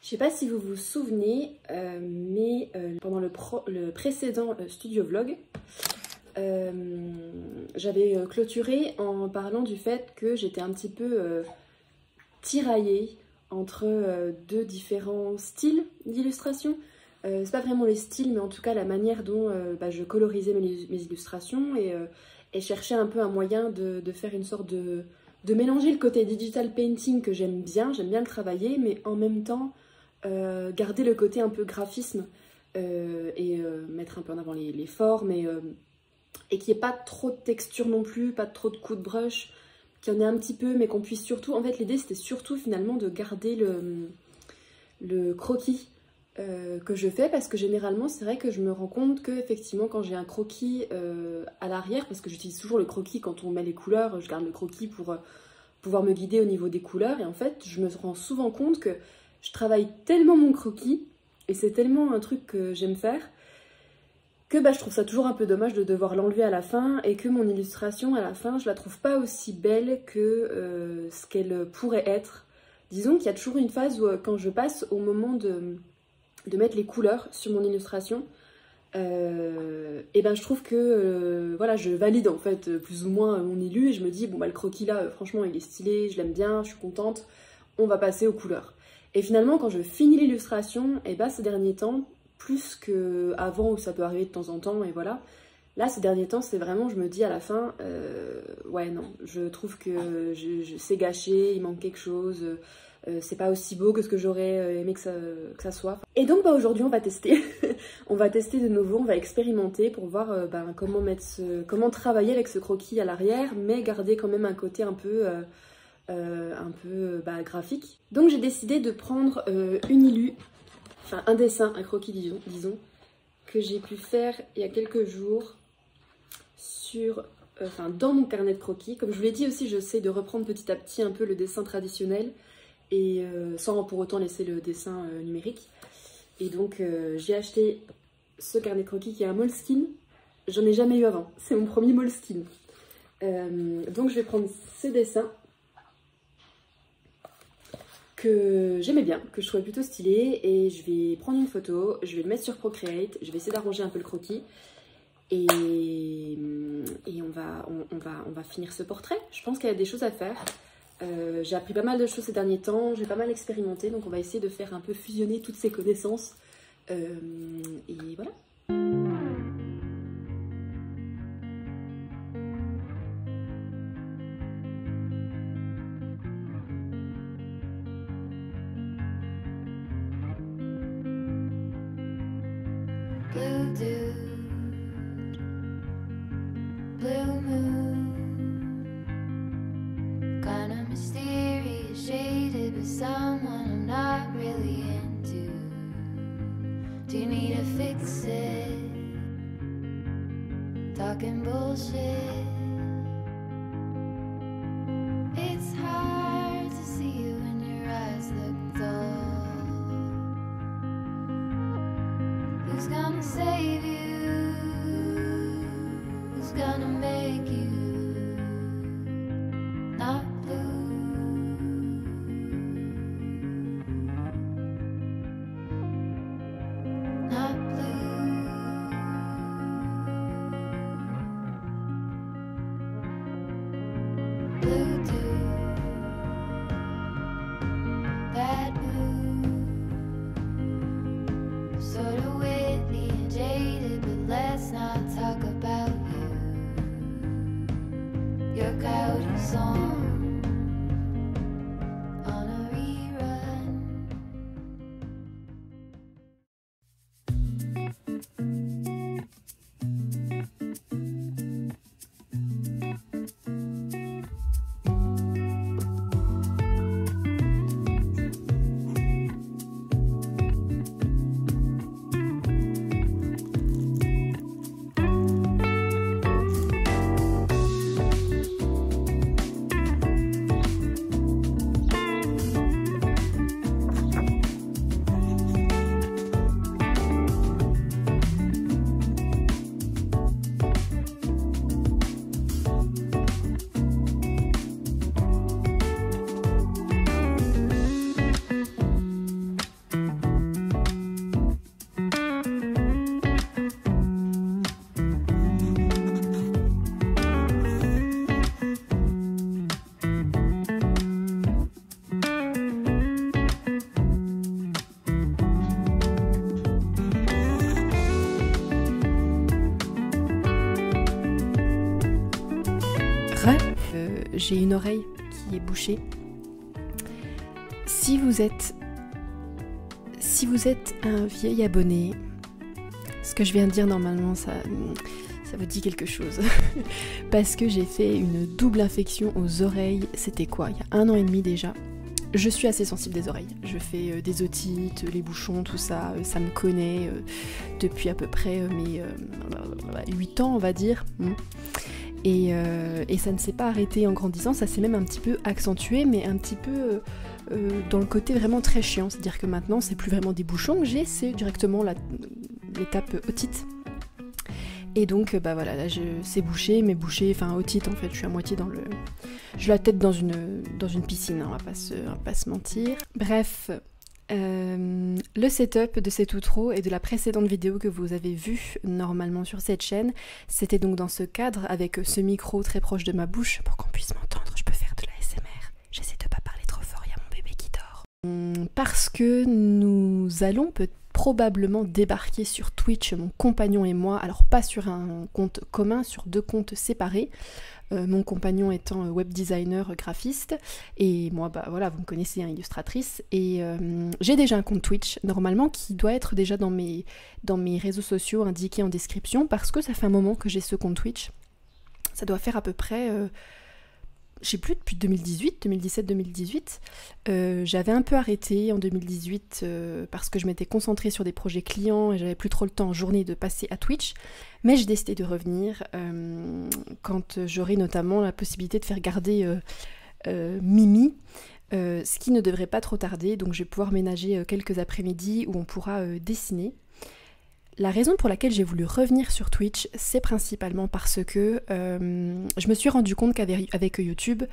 Je sais pas si vous vous souvenez, mais pendant le précédent studio vlog, j'avais clôturé en parlant du fait que j'étais un petit peu tiraillée entre deux différents styles d'illustration. C'est pas vraiment les styles, mais en tout cas la manière dont je colorisais mes illustrations et cherchais un peu un moyen de faire une sorte de mélanger le côté digital painting que j'aime bien le travailler, mais en même temps garder le côté un peu graphisme et mettre un peu en avant les formes et qu'il n'y ait pas trop de texture non plus, pas trop de coups de brush, qu'il y en ait un petit peu, mais qu'on puisse surtout... En fait, l'idée, c'était surtout finalement de garder le croquis que je fais, parce que généralement, c'est vrai que je me rends compte que effectivement, quand j'ai un croquis à l'arrière, parce que j'utilise toujours le croquis quand on met les couleurs, je garde le croquis pour pouvoir me guider au niveau des couleurs, et en fait, je me rends souvent compte que je travaille tellement mon croquis, et c'est tellement un truc que j'aime faire, que je trouve ça toujours un peu dommage de devoir l'enlever à la fin, et que mon illustration à la fin, je la trouve pas aussi belle que ce qu'elle pourrait être. Disons qu'il y a toujours une phase où quand je passe au moment de mettre les couleurs sur mon illustration, et je trouve que voilà, je valide en fait plus ou moins mon illu, et je me dis bon le croquis là franchement il est stylé, je l'aime bien, je suis contente, on va passer aux couleurs. Et finalement quand je finis l'illustration, et ces derniers temps, plus qu'avant où ça peut arriver de temps en temps, et voilà, là ces derniers temps c'est vraiment, je me dis à la fin, ouais non, je trouve que c'est gâché, il manque quelque chose, c'est pas aussi beau que ce que j'aurais aimé que ça soit. Et donc aujourd'hui on va tester, on va tester de nouveau, on va expérimenter pour voir comment travailler avec ce croquis à l'arrière, mais garder quand même un côté un peu graphique. Donc j'ai décidé de prendre un dessin, un croquis disons, que j'ai pu faire il y a quelques jours dans mon carnet de croquis. Comme je vous l'ai dit aussi, j'essaie de reprendre petit à petit un peu le dessin traditionnel, et sans pour autant laisser le dessin numérique. Et donc j'ai acheté ce carnet de croquis qui est un Moleskine. J'en ai jamais eu avant, c'est mon premier Moleskine. Donc je vais prendre ce dessin que j'aimais bien, que je trouvais plutôt stylé, et je vais prendre une photo, je vais le mettre sur Procreate, je vais essayer d'arranger un peu le croquis, et on va finir ce portrait. Je pense qu'il y a des choses à faire. J'ai appris pas mal de choses ces derniers temps, j'ai pas mal expérimenté, donc on va essayer de faire un peu fusionner toutes ces connaissances. Et voilà. Blue dude, blue moon, kinda mysterious, shaded with someone I'm not really into. Do you need to fix it? Talking bullshit. It's hard to see you when your eyes look dull. Who's gonna save you? Who's gonna make you not blue? Not blue. Blue dude, bad mood, sort of witty and jaded, but let's not talk about you. j'ai une oreille qui est bouchée. Si vous êtes un vieil abonné, ce que je viens de dire normalement ça vous dit quelque chose. Parce que j'ai fait une double infection aux oreilles, c'était quoi, il y a 1 an et demi déjà. Je suis assez sensible des oreilles, je fais des otites, les bouchons, tout ça, ça me connaît depuis à peu près mes 8 ans on va dire. Et ça ne s'est pas arrêté en grandissant, ça s'est même un petit peu accentué, mais un petit peu dans le côté vraiment très chiant, c'est-à-dire que maintenant c'est plus vraiment des bouchons que j'ai, c'est directement l'étape otite. Et donc bah voilà, là c'est bouché, mais bouché, enfin otite en fait, je suis à moitié dans le... J'ai la tête dans une piscine, hein, on va pas se mentir. Bref, le setup de cet outro et de la précédente vidéo que vous avez vue normalement sur cette chaîne, c'était donc dans ce cadre, avec ce micro très proche de ma bouche, pour qu'on puisse m'entendre, je peux faire de l'ASMR. J'essaie de pas parler trop fort, il y a mon bébé qui dort. Parce que nous allons probablement débarquer sur Twitch, mon compagnon et moi, alors pas sur un compte commun, sur 2 comptes séparés, mon compagnon étant web designer, graphiste, et moi bah voilà, vous me connaissez, hein, illustratrice, et j'ai déjà un compte Twitch normalement qui doit être déjà dans mes réseaux sociaux indiqués en description, parce que ça fait un moment que j'ai ce compte Twitch, ça doit faire à peu près... je sais plus, depuis 2017-2018, j'avais un peu arrêté en 2018 parce que je m'étais concentrée sur des projets clients et j'avais plus trop le temps en journée de passer à Twitch, mais j'ai décidé de revenir quand j'aurai notamment la possibilité de faire garder Mimi, ce qui ne devrait pas trop tarder, donc je vais pouvoir ménager quelques après-midi où on pourra dessiner. La raison pour laquelle j'ai voulu revenir sur Twitch, c'est principalement parce que je me suis rendu compte qu'avec YouTube,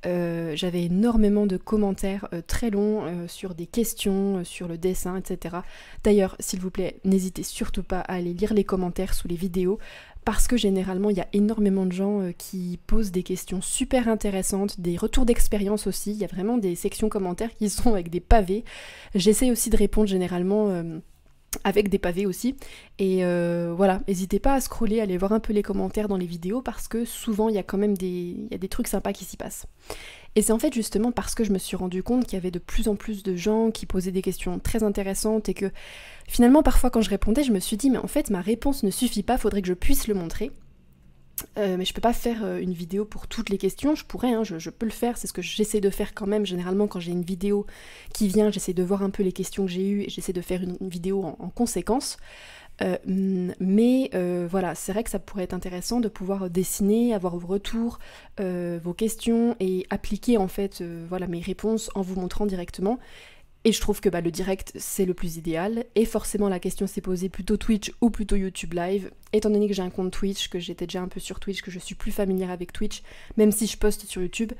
j'avais énormément de commentaires très longs sur des questions, sur le dessin, etc. D'ailleurs, s'il vous plaît, n'hésitez surtout pas à aller lire les commentaires sous les vidéos, parce que généralement, il y a énormément de gens qui posent des questions super intéressantes, des retours d'expérience aussi, il y a vraiment des sections commentaires qui sont avec des pavés. J'essaie aussi de répondre généralement... avec des pavés aussi, et voilà, n'hésitez pas à scroller, à aller voir un peu les commentaires dans les vidéos, parce que souvent il y a quand même des trucs sympas qui s'y passent. Et c'est en fait justement parce que je me suis rendu compte qu'il y avait de plus en plus de gens qui posaient des questions très intéressantes, et que finalement parfois quand je répondais, je me suis dit mais en fait ma réponse ne suffit pas, faudrait que je puisse le montrer. Mais je peux pas faire une vidéo pour toutes les questions, je pourrais, hein, je peux le faire, c'est ce que j'essaie de faire quand même, généralement quand j'ai une vidéo qui vient, j'essaie de voir un peu les questions que j'ai eues et j'essaie de faire une vidéo en conséquence. Mais voilà, c'est vrai que ça pourrait être intéressant de pouvoir dessiner, avoir vos retours, vos questions et appliquer en fait voilà, mes réponses en vous montrant directement. Et je trouve que le direct c'est le plus idéal, et forcément la question s'est posée plutôt Twitch ou plutôt YouTube Live, étant donné que j'ai un compte Twitch, que j'étais déjà un peu sur Twitch, que je suis plus familière avec Twitch, même si je poste sur YouTube,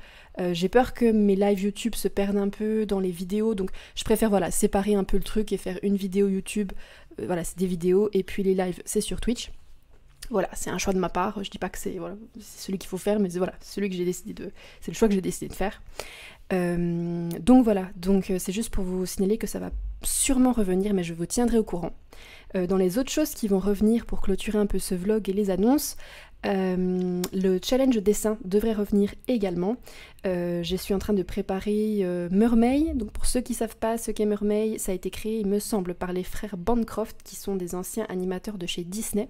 j'ai peur que mes lives YouTube se perdent un peu dans les vidéos, donc je préfère voilà, séparer un peu le truc et faire une vidéo YouTube, voilà c'est des vidéos, et puis les lives c'est sur Twitch. Voilà, c'est un choix de ma part, je dis pas que c'est voilà, celui qu'il faut faire, mais voilà, c'est le choix que j'ai décidé de faire. Donc voilà, donc c'est juste pour vous signaler que ça va sûrement revenir, mais je vous tiendrai au courant. Dans les autres choses qui vont revenir pour clôturer un peu ce vlog et les annonces, le challenge dessin devrait revenir également. Je suis en train de préparer Mermaid. Donc pour ceux qui savent pas ce qu'est Mermaid, ça a été créé il me semble par les frères Bancroft, qui sont des anciens animateurs de chez Disney,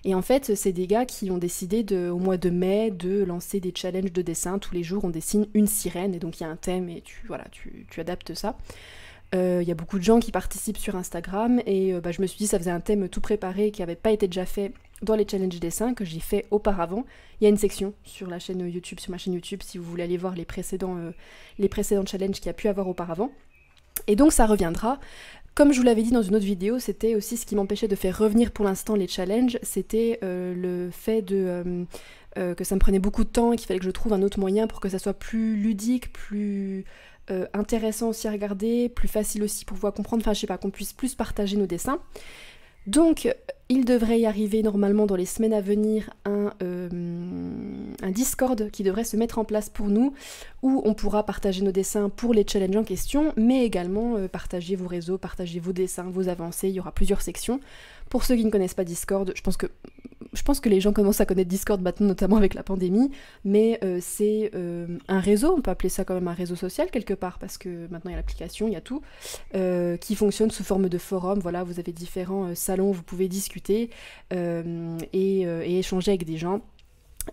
et en fait c'est des gars qui ont décidé au mois de mai de lancer des challenges de dessin. Tous les jours on dessine une sirène, et donc il y a un thème et tu adaptes ça. Il y a beaucoup de gens qui participent sur Instagram, et je me suis dit ça faisait un thème tout préparé qui n'avait pas été déjà fait dans les challenges dessins que j'ai fait auparavant. Il y a une section sur la chaîne YouTube, sur ma chaîne YouTube, si vous voulez aller voir les précédents challenges qu'il y a pu avoir auparavant. Et donc ça reviendra. Comme je vous l'avais dit dans une autre vidéo, c'était aussi ce qui m'empêchait de faire revenir pour l'instant les challenges, c'était le fait que ça me prenait beaucoup de temps et qu'il fallait que je trouve un autre moyen pour que ça soit plus ludique, plus intéressant aussi à regarder, plus facile aussi pour pouvoir comprendre, enfin je sais pas, qu'on puisse plus partager nos dessins. Donc il devrait y arriver normalement dans les semaines à venir un Discord qui devrait se mettre en place pour nous, où on pourra partager nos dessins pour les challenges en question, mais également partager vos réseaux, partager vos dessins, vos avancées. Il y aura plusieurs sections. Pour ceux qui ne connaissent pas Discord, je pense que je pense que les gens commencent à connaître Discord maintenant, notamment avec la pandémie, mais c'est un réseau, on peut appeler ça quand même un réseau social quelque part, parce que maintenant il y a l'application, il y a tout, qui fonctionne sous forme de forum. Voilà, vous avez différents salons, vous pouvez discuter et échanger avec des gens.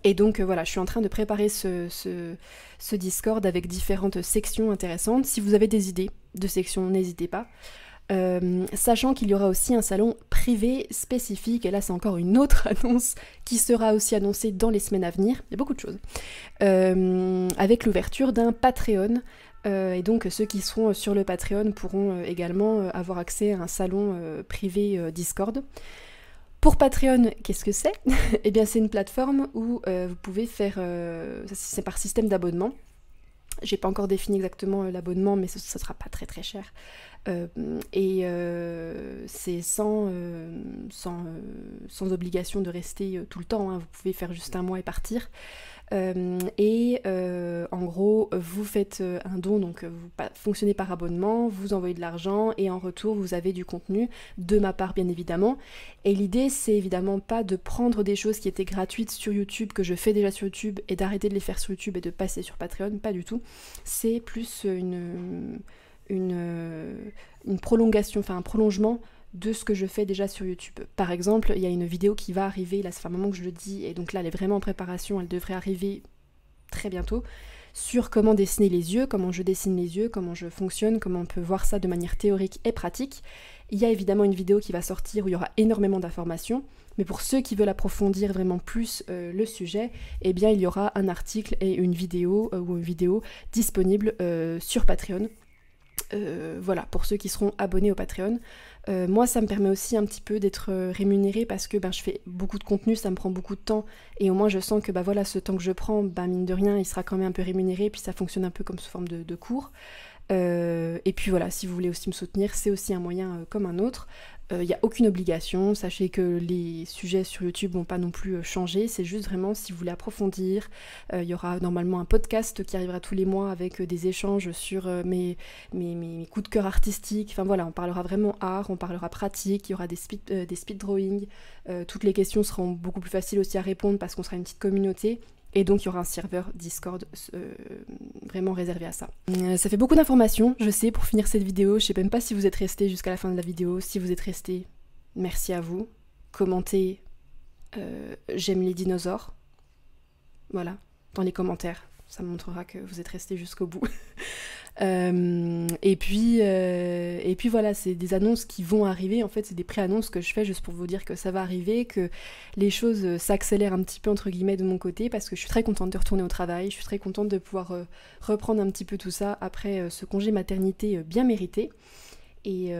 Et donc voilà, je suis en train de préparer ce Discord avec différentes sections intéressantes. Si vous avez des idées de sections, n'hésitez pas. Sachant qu'il y aura aussi un salon privé spécifique, et là c'est encore une autre annonce qui sera aussi annoncée dans les semaines à venir, il y a beaucoup de choses, avec l'ouverture d'un Patreon, et donc ceux qui seront sur le Patreon pourront également avoir accès à un salon privé Discord. Pour Patreon, qu'est-ce que c'est? Eh bien c'est une plateforme où vous pouvez faire, c'est par système d'abonnement. J'ai pas encore défini exactement l'abonnement, mais ce sera pas très très cher. C'est sans obligation de rester tout le temps, hein. Vous pouvez faire juste un mois et partir. En gros, vous faites un don, donc vous fonctionnez par abonnement, vous envoyez de l'argent et en retour vous avez du contenu, de ma part bien évidemment. Et l'idée c'est évidemment pas de prendre des choses qui étaient gratuites sur YouTube, que je fais déjà sur YouTube, et d'arrêter de les faire sur YouTube et de passer sur Patreon, pas du tout. C'est plus une prolongation, enfin un prolongement de ce que je fais déjà sur YouTube. Par exemple, il y a une vidéo qui va arriver, là ça fait un moment que je le dis, et donc là elle est vraiment en préparation, elle devrait arriver très bientôt, sur comment dessiner les yeux, comment je dessine les yeux, comment je fonctionne, comment on peut voir ça de manière théorique et pratique. Il y a évidemment une vidéo qui va sortir où il y aura énormément d'informations, mais pour ceux qui veulent approfondir vraiment plus le sujet, eh bien il y aura un article et une vidéo disponible sur Patreon. Voilà, pour ceux qui seront abonnés au Patreon. Moi ça me permet aussi un petit peu d'être rémunérée parce que je fais beaucoup de contenu, ça me prend beaucoup de temps, et au moins je sens que voilà, ce temps que je prends, mine de rien il sera quand même un peu rémunéré, puis ça fonctionne un peu comme sous forme de cours. Et puis voilà, si vous voulez aussi me soutenir, c'est aussi un moyen comme un autre. Il n'y a aucune obligation, sachez que les sujets sur YouTube vont pas non plus changer, c'est juste vraiment si vous voulez approfondir. Il y aura normalement un podcast qui arrivera tous les mois avec des échanges sur mes coups de cœur artistiques. Enfin voilà, on parlera vraiment art, on parlera pratique, il y aura des speed drawing. Toutes les questions seront beaucoup plus faciles aussi à répondre parce qu'on sera une petite communauté. Et donc il y aura un serveur Discord vraiment réservé à ça. Ça fait beaucoup d'informations, je sais, pour finir cette vidéo. Je sais même pas si vous êtes restés jusqu'à la fin de la vidéo. Si vous êtes restés, merci à vous. Commentez j'aime les dinosaures. Voilà, dans les commentaires. Ça me montrera que vous êtes restés jusqu'au bout. Et puis voilà, c'est des annonces qui vont arriver. En fait, c'est des pré-annonces que je fais juste pour vous dire que ça va arriver, que les choses s'accélèrent un petit peu entre guillemets de mon côté, parce que je suis très contente de retourner au travail. Je suis très contente de pouvoir reprendre un petit peu tout ça après ce congé maternité bien mérité. Et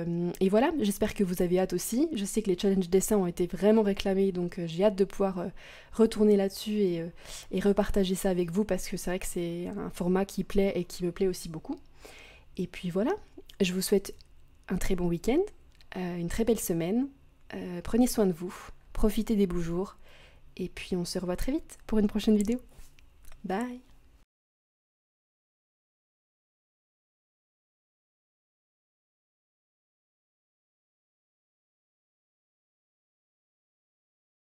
voilà, j'espère que vous avez hâte aussi. Je sais que les challenges dessins ont été vraiment réclamés, donc j'ai hâte de pouvoir retourner là-dessus et repartager ça avec vous, parce que c'est vrai que c'est un format qui plaît et qui me plaît aussi beaucoup. Et puis voilà, je vous souhaite un très bon week-end, une très belle semaine. Prenez soin de vous, profitez des beaux jours, et puis on se revoit très vite pour une prochaine vidéo. Bye!